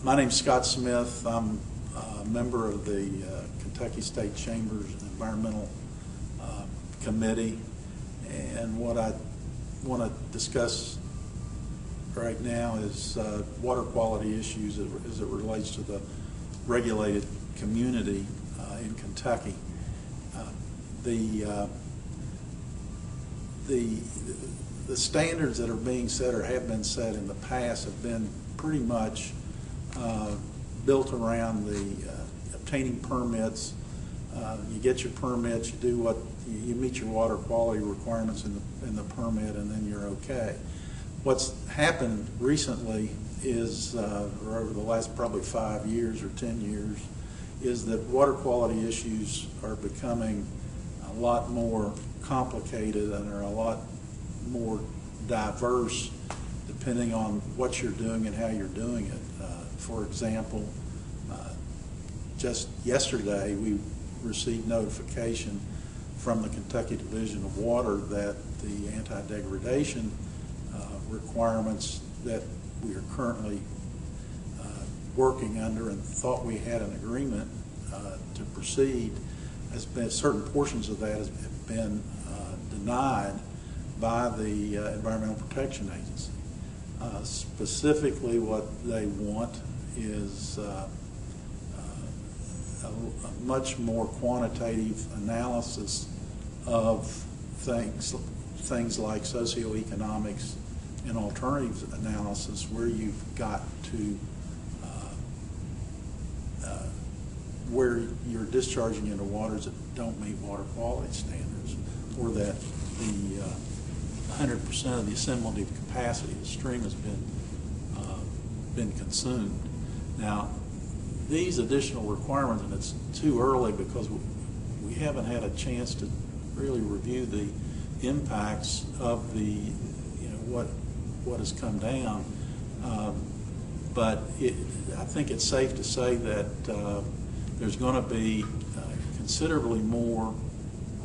My name's Scott Smith. I'm a member of the Kentucky State Chamber's Environmental Committee, and what I want to discuss right now is water quality issues as it relates to the regulated community in Kentucky. The standards that are being set or have been set in the past have been pretty much built around the obtaining permits. You get your permits, you do what you meet your water quality requirements in the permit, and then you're okay. What's happened recently is, or over the last probably 5 years or 10 years, is that water quality issues are becoming a lot more complicated and are a lot more diverse depending on what you're doing and how you're doing it. For example, just yesterday we received notification from the Kentucky Division of Water that the anti-degradation requirements that we are currently working under and thought we had an agreement to proceed has been, certain portions of that have been denied by the Environmental Protection Agency. Specifically, what they want is a much more quantitative analysis of things like socioeconomics and alternatives analysis, where you've got to where you're discharging into waters that don't meet water quality standards, or that the 100% of the assimilative capacity of the stream has been consumed. Now, these additional requirements, and it's too early because we haven't had a chance to really review the impacts of the, what has come down. But I think it's safe to say that there's going to be considerably more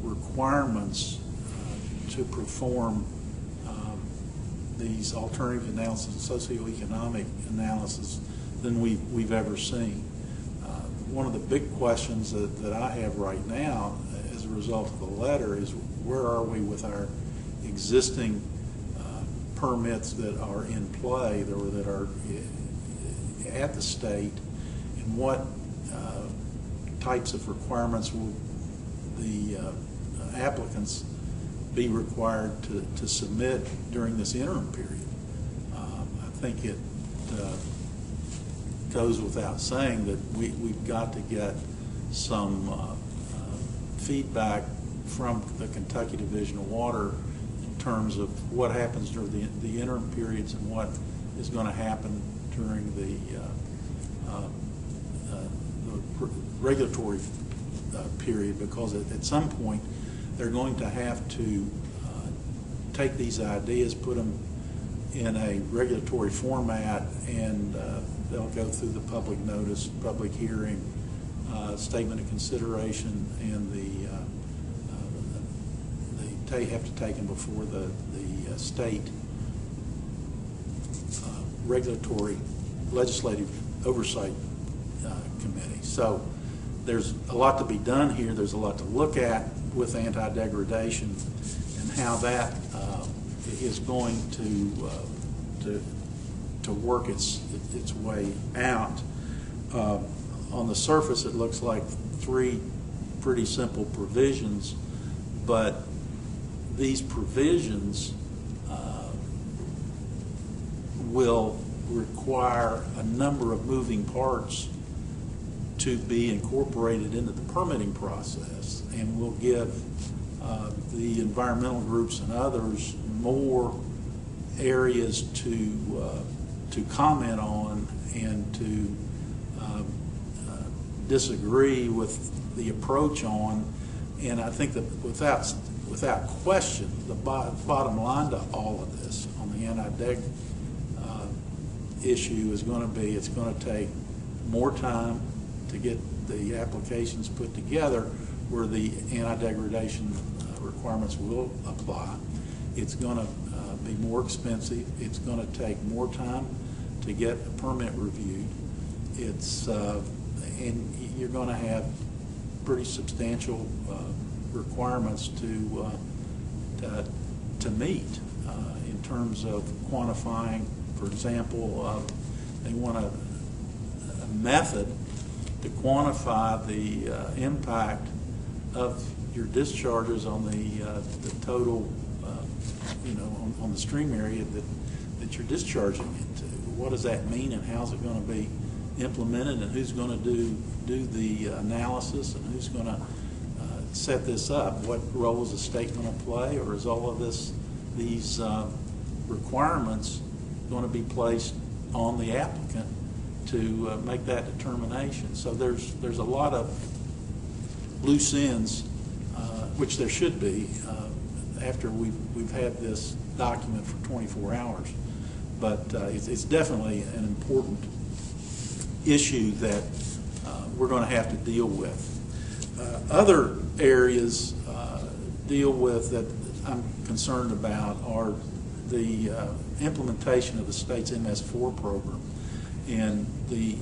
requirements to perform these alternative analysis, socioeconomic analysis, than we've ever seen. One of the big questions that I have right now as a result of the letter is, where are we with our existing permits that are in play or that are at the state, and what types of requirements will the applicants be required to submit during this interim period. I think it goes without saying that we've got to get some feedback from the Kentucky Division of Water in terms of what happens during the interim periods and what is going to happen during the regulatory period, because at some point they're going to have to take these ideas, put them in a regulatory format, and they'll go through the public notice, public hearing, statement of consideration, and they have to take them before the state regulatory legislative oversight committee. So there's a lot to be done here. There's a lot to look at with anti-degradation and how that is going to work its way out. On the surface, it looks like 3 pretty simple provisions, but these provisions will require a number of moving parts to be incorporated into the permitting process, and will give the environmental groups and others more areas to comment on and to disagree with the approach on. And I think that without question, the bottom line to all of this on the anti-deg issue is going to be, it's going to take more time to get the applications put together where the anti-degradation requirements will apply. It's going to be more expensive. It's going to take more time to get a permit reviewed. it's and you're going to have pretty substantial requirements to meet in terms of quantifying. For example, they want a method to quantify the impact of your discharges on the total, on the stream area that you're discharging into. What does that mean, and how's it going to be implemented, and who's going to do the analysis, and who's going to set this up? What role is the state going to play, or is all of these requirements going to be placed on the applicant to make that determination? So there's a lot of loose ends, which there should be after we've had this document for 24 hours. But it's definitely an important issue that we're going to have to deal with. Other areas deal with that I'm concerned about are the implementation of the state's MS4 program. And the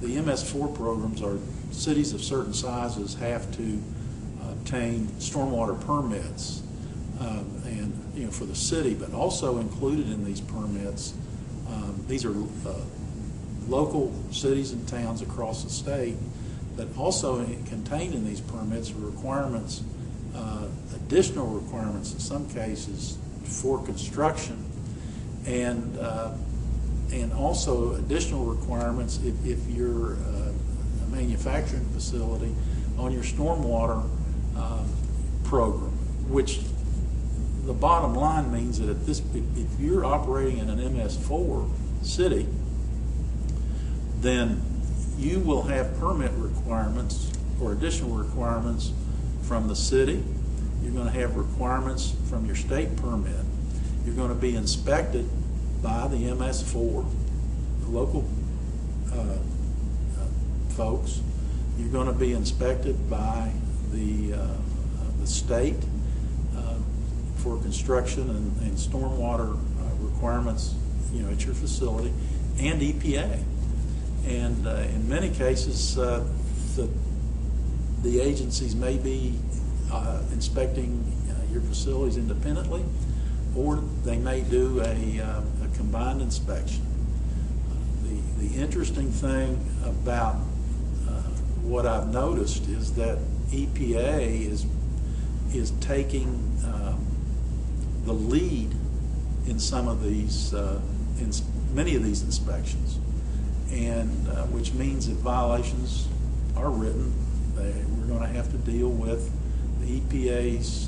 MS4 programs are cities of certain sizes have to obtain stormwater permits, and for the city, but also included in these permits, these are local cities and towns across the state, but also contained in these permits are requirements, additional requirements in some cases for construction, and also additional requirements if you're a manufacturing facility on your stormwater program, which the bottom line means that if you're operating in an MS4 city, then you will have permit requirements or additional requirements from the city. You're going to have requirements from your state permit. You're going to be inspected by the MS4, the local folks. You're going to be inspected by the state for construction and stormwater requirements, at your facility, and EPA. And in many cases, the agencies may be inspecting your facilities independently, or they may do a combined inspection. The interesting thing about what I've noticed is that EPA is taking the lead in some of these, in many of these inspections, and which means if violations are written, we're going to have to deal with the EPA's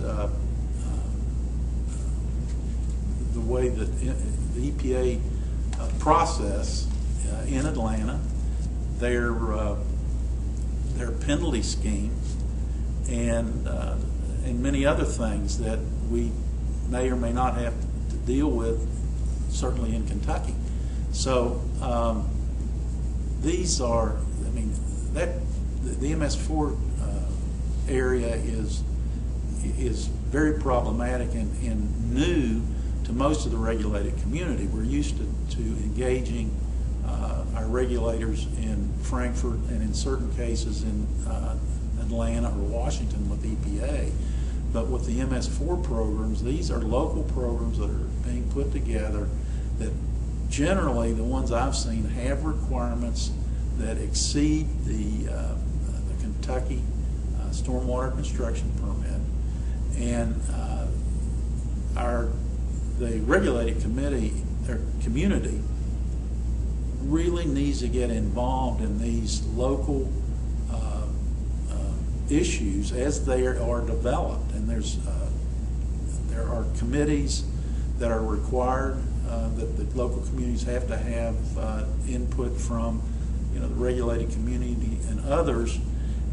the way that the EPA process in Atlanta, their penalty scheme, and many other things that we may or may not have to deal with, certainly in Kentucky. So these are, the MS4 area is very problematic and new to most of the regulated community. We're used to engaging our regulators in Frankfurt and in certain cases in Atlanta or Washington with EPA. But with the MS4 programs, these are local programs that are being put together that generally, the ones I've seen, have requirements that exceed the Kentucky stormwater construction permit. And the regulated community really needs to get involved in these local issues as they are developed. And there are committees that are required that the local communities have to have input from the regulated community and others.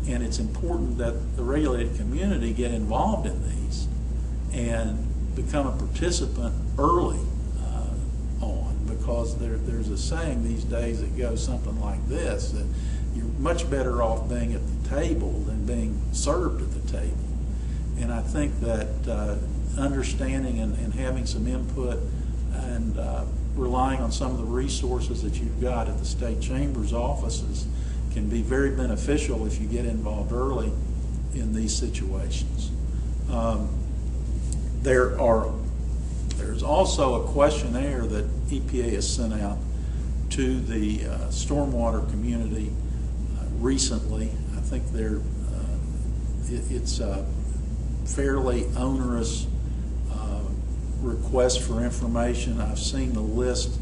And it's important that the regulated community get involved in these and become a participant early on, because there's a saying these days that goes something like this, that you're much better off being at the table than being served at the table. And I think that understanding and having some input and relying on some of the resources that you've got at the state chamber's offices can be very beneficial if you get involved early in these situations. There's also a questionnaire that EPA has sent out to the stormwater community recently. I think it's a fairly onerous request for information. I've seen the list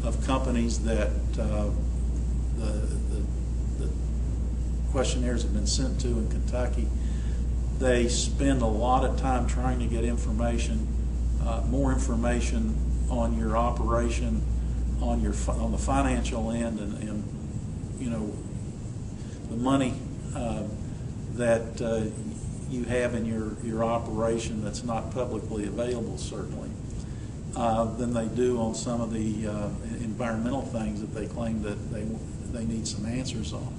of companies that the questionnaires have been sent to in Kentucky. They spend a lot of time trying to get information, more information on your operation, on the financial end, and you know, the money that you have in your operation that's not publicly available, certainly, than they do on some of the environmental things that they claim that they need some answers on.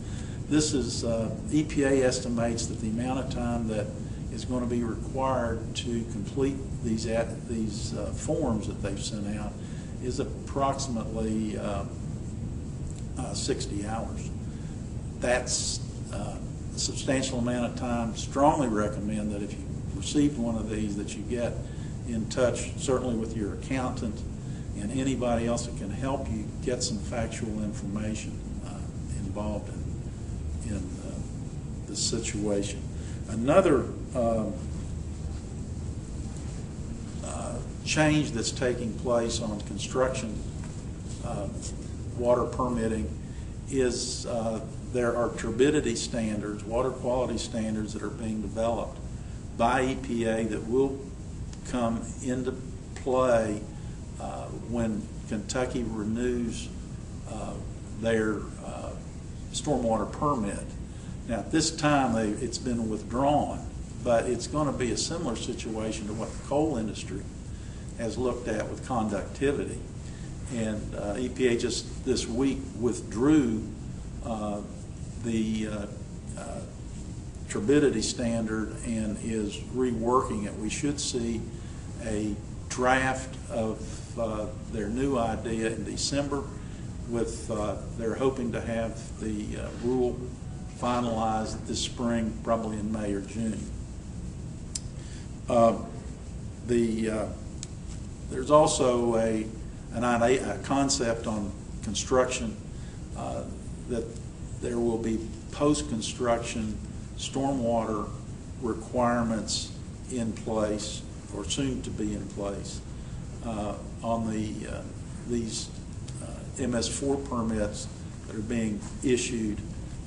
This is, EPA estimates that the amount of time that is going to be required to complete these forms that they've sent out is approximately 60 hours. That's a substantial amount of time. Strongly recommend that if you received one of these, that you get in touch, certainly with your accountant and anybody else that can help you get some factual information involved in the situation. Another change that's taking place on construction water permitting is there are turbidity standards, water quality standards that are being developed by EPA that will come into play when Kentucky renews their stormwater permit. Now, at this time, it's been withdrawn, but it's going to be a similar situation to what the coal industry has looked at with conductivity. And EPA just this week withdrew the turbidity standard and is reworking it. We should see a draft of their new idea in December, with they're hoping to have the rule finalized this spring, probably in May or June. There's also a concept on construction that there will be post-construction stormwater requirements in place, or soon to be in place, on these MS4 permits that are being issued.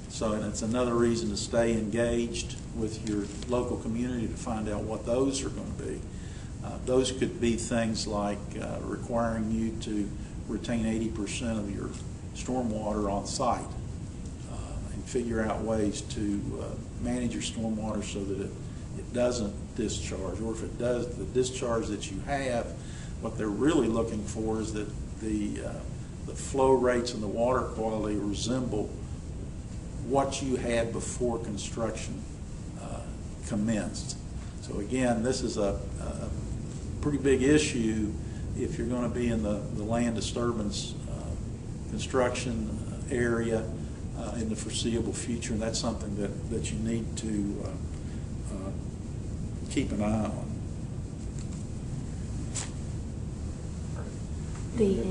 So, and it's another reason to stay engaged with your local community to find out what those are going to be. Those could be things like requiring you to retain 80% of your stormwater on site, and figure out ways to manage your stormwater so that it doesn't discharge, or if it does, the discharge that you have, what they're really looking for is that the flow rates and the water quality resemble what you had before construction commenced. So again, this is a pretty big issue if you're going to be in the land disturbance construction area in the foreseeable future, and that's something that you need to keep an eye on. The